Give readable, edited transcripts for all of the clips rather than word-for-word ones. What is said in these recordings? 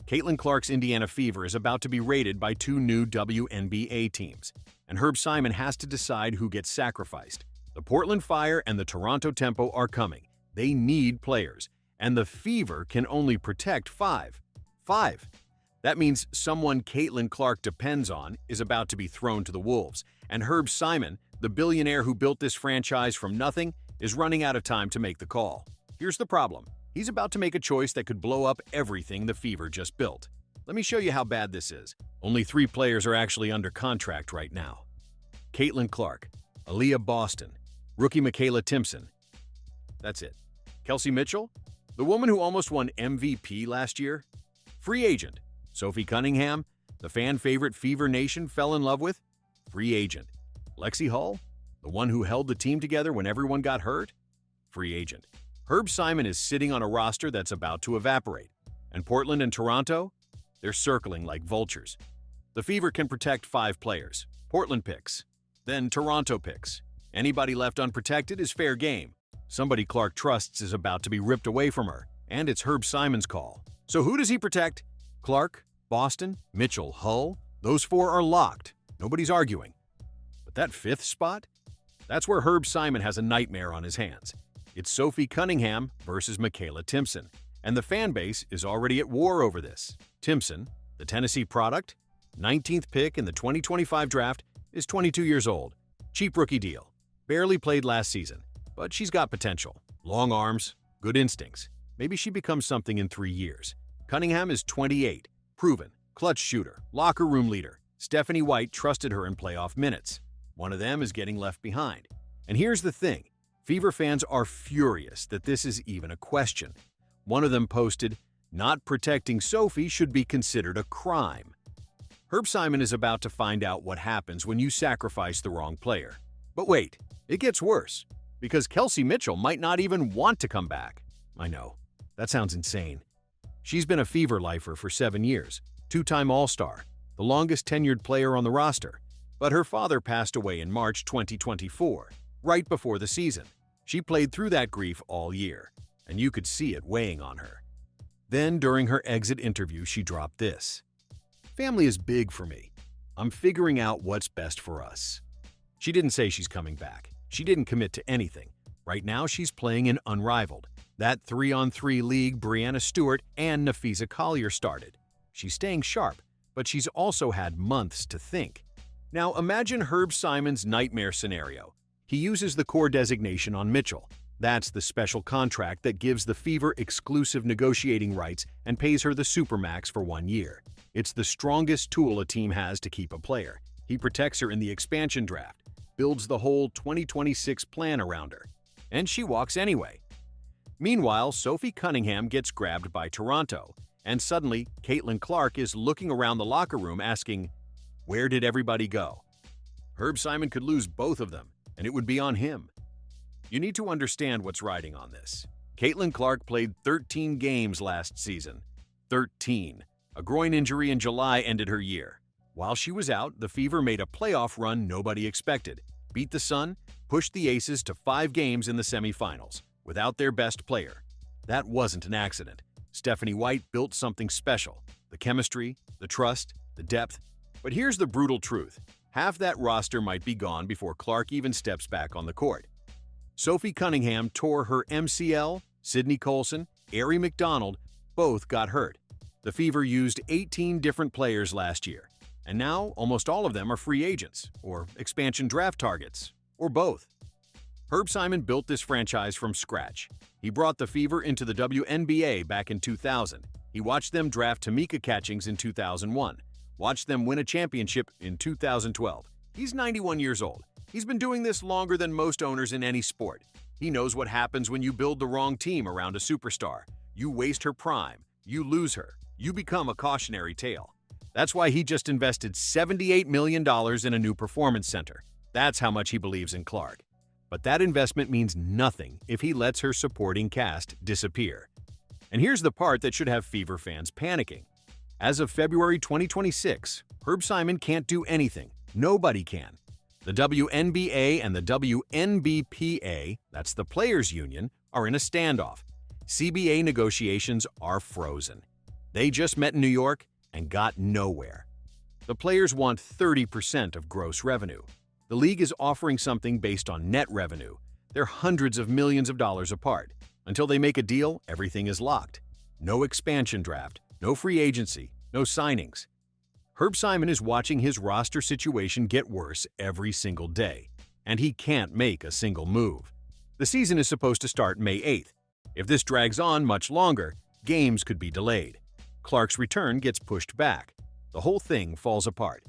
Caitlin Clark's Indiana Fever is about to be raided by two new WNBA teams, and Herb Simon has to decide who gets sacrificed. The Portland Fire and the Toronto Tempo are coming. They need players, and the Fever can only protect five. That means someone Caitlin Clark depends on is about to be thrown to the wolves, and Herb Simon, the billionaire who built this franchise from nothing, is running out of time to make the call. Here's the problem. He's about to make a choice that could blow up everything the Fever just built. Let me show you how bad this is. Only 3 players are actually under contract right now. Caitlin Clark, Aliyah Boston, rookie Makayla Timpson. That's it. Kelsey Mitchell, the woman who almost won MVP last year. Free agent. Sophie Cunningham, the fan favorite Fever Nation fell in love with. Free agent. Lexie Hull, the one who held the team together when everyone got hurt. Free agent. Herb Simon is sitting on a roster that's about to evaporate. And Portland and Toronto? They're circling like vultures. The Fever can protect 5 players. Portland picks. Then Toronto picks. Anybody left unprotected is fair game. Somebody Clark trusts is about to be ripped away from her, and it's Herb Simon's call. So who does he protect? Clark, Boston, Mitchell, Hull? Those 4 are locked. Nobody's arguing. But that 5th spot? That's where Herb Simon has a nightmare on his hands. It's Sophie Cunningham versus Makayla Timpson, and the fan base is already at war over this. Timpson, the Tennessee product, 19th pick in the 2025 draft, is 22 years old. Cheap rookie deal. Barely played last season, but she's got potential. Long arms, good instincts. Maybe she becomes something in 3 years. Cunningham is 28, proven, clutch shooter, locker room leader. Stephanie White trusted her in playoff minutes. One of them is getting left behind. And here's the thing. Fever fans are furious that this is even a question. One of them posted, "Not protecting Sophie should be considered a crime." Herb Simon is about to find out what happens when you sacrifice the wrong player. But wait, it gets worse, because Kelsey Mitchell might not even want to come back. I know, that sounds insane. She's been a Fever lifer for 7 years, 2-time All-Star, the longest tenured player on the roster. But her father passed away in March 2024, right before the season. She played through that grief all year, and you could see it weighing on her. Then, during her exit interview, she dropped this. "Family is big for me. I'm figuring out what's best for us." She didn't say she's coming back. She didn't commit to anything. Right now, she's playing in Unrivaled, that 3-on-3 league Brianna Stewart and Napheesa Collier started. She's staying sharp, but she's also had months to think. Now, imagine Herb Simon's nightmare scenario. He uses the core designation on Mitchell. That's the special contract that gives the Fever exclusive negotiating rights and pays her the supermax for 1 year. It's the strongest tool a team has to keep a player. He protects her in the expansion draft, builds the whole 2026 plan around her, and she walks anyway. Meanwhile, Sophie Cunningham gets grabbed by Toronto, and suddenly Caitlin Clark is looking around the locker room asking, "Where did everybody go?" Herb Simon could lose both of them, and it would be on him. You need to understand what's riding on this. Caitlin Clark played 13 games last season. 13. A groin injury in July ended her year. While she was out, the Fever made a playoff run nobody expected, beat the Sun, pushed the Aces to 5 games in the semifinals, without their best player. That wasn't an accident. Stephanie White built something special. The chemistry, the trust, the depth. But here's the brutal truth. Half that roster might be gone before Clark even steps back on the court. Sophie Cunningham tore her MCL, Sydney Colson, Arie McDonald, both got hurt. The Fever used 18 different players last year, and now almost all of them are free agents, or expansion draft targets, or both. Herb Simon built this franchise from scratch. He brought the Fever into the WNBA back in 2000. He watched them draft Tamika Catchings in 2001. Watched them win a championship in 2012. He's 91 years old. He's been doing this longer than most owners in any sport. He knows what happens when you build the wrong team around a superstar. You waste her prime. You lose her. You become a cautionary tale. That's why he just invested $78 million in a new performance center. That's how much he believes in Clark. But that investment means nothing if he lets her supporting cast disappear. And here's the part that should have Fever fans panicking. As of February 2026, Herb Simon can't do anything. Nobody can. The WNBA and the WNBPA, that's the Players Union, are in a standoff. CBA negotiations are frozen. They just met in New York and got nowhere. The players want 30% of gross revenue. The league is offering something based on net revenue. They're hundreds of millions of dollars apart. Until they make a deal, everything is locked. No expansion draft, no free agency, no signings. Herb Simon is watching his roster situation get worse every single day, and he can't make a single move. The season is supposed to start May 8th. If this drags on much longer, games could be delayed. Clark's return gets pushed back. The whole thing falls apart.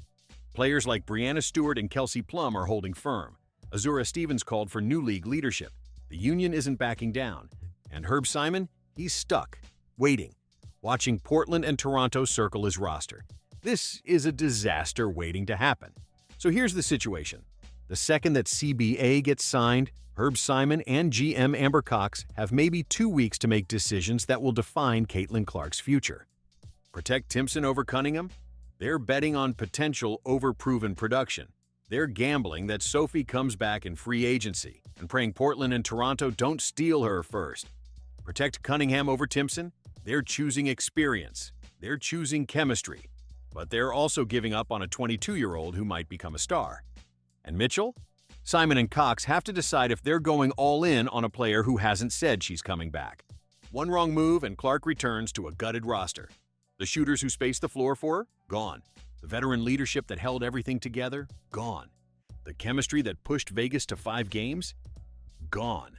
Players like Breanna Stewart and Kelsey Plum are holding firm. Azura Stevens called for new league leadership. The union isn't backing down. And Herb Simon, he's stuck, waiting, watching Portland and Toronto circle his roster. This is a disaster waiting to happen. So here's the situation. The second that CBA gets signed, Herb Simon and GM Amber Cox have maybe 2 weeks to make decisions that will define Caitlin Clark's future. Protect Timpson over Cunningham? They're betting on potential over proven production. They're gambling that Sophie comes back in free agency and praying Portland and Toronto don't steal her first. Protect Cunningham over Timpson? They're choosing experience. They're choosing chemistry. But they're also giving up on a 22-year-old who might become a star. And Mitchell? Simon and Cox have to decide if they're going all in on a player who hasn't said she's coming back. One wrong move and Clark returns to a gutted roster. The shooters who spaced the floor for her? Gone. The veteran leadership that held everything together? Gone. The chemistry that pushed Vegas to 5 games? Gone.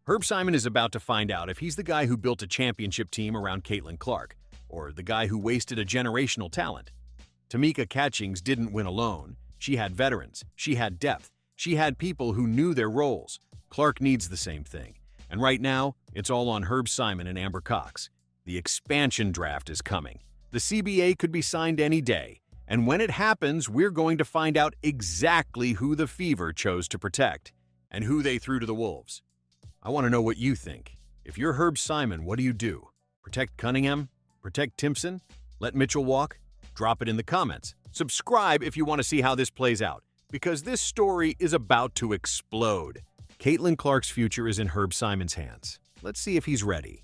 Herb Simon is about to find out if he's the guy who built a championship team around Caitlin Clark, or the guy who wasted a generational talent. Tamika Catchings didn't win alone. She had veterans. She had depth. She had people who knew their roles. Clark needs the same thing. And right now, it's all on Herb Simon and Amber Cox. The expansion draft is coming. The CBA could be signed any day. And when it happens, we're going to find out exactly who the Fever chose to protect and who they threw to the Wolves. I want to know what you think. If you're Herb Simon, what do? Protect Cunningham? Protect Timpson? Let Mitchell walk? Drop it in the comments. Subscribe if you want to see how this plays out, because this story is about to explode. Caitlin Clark's future is in Herb Simon's hands. Let's see if he's ready.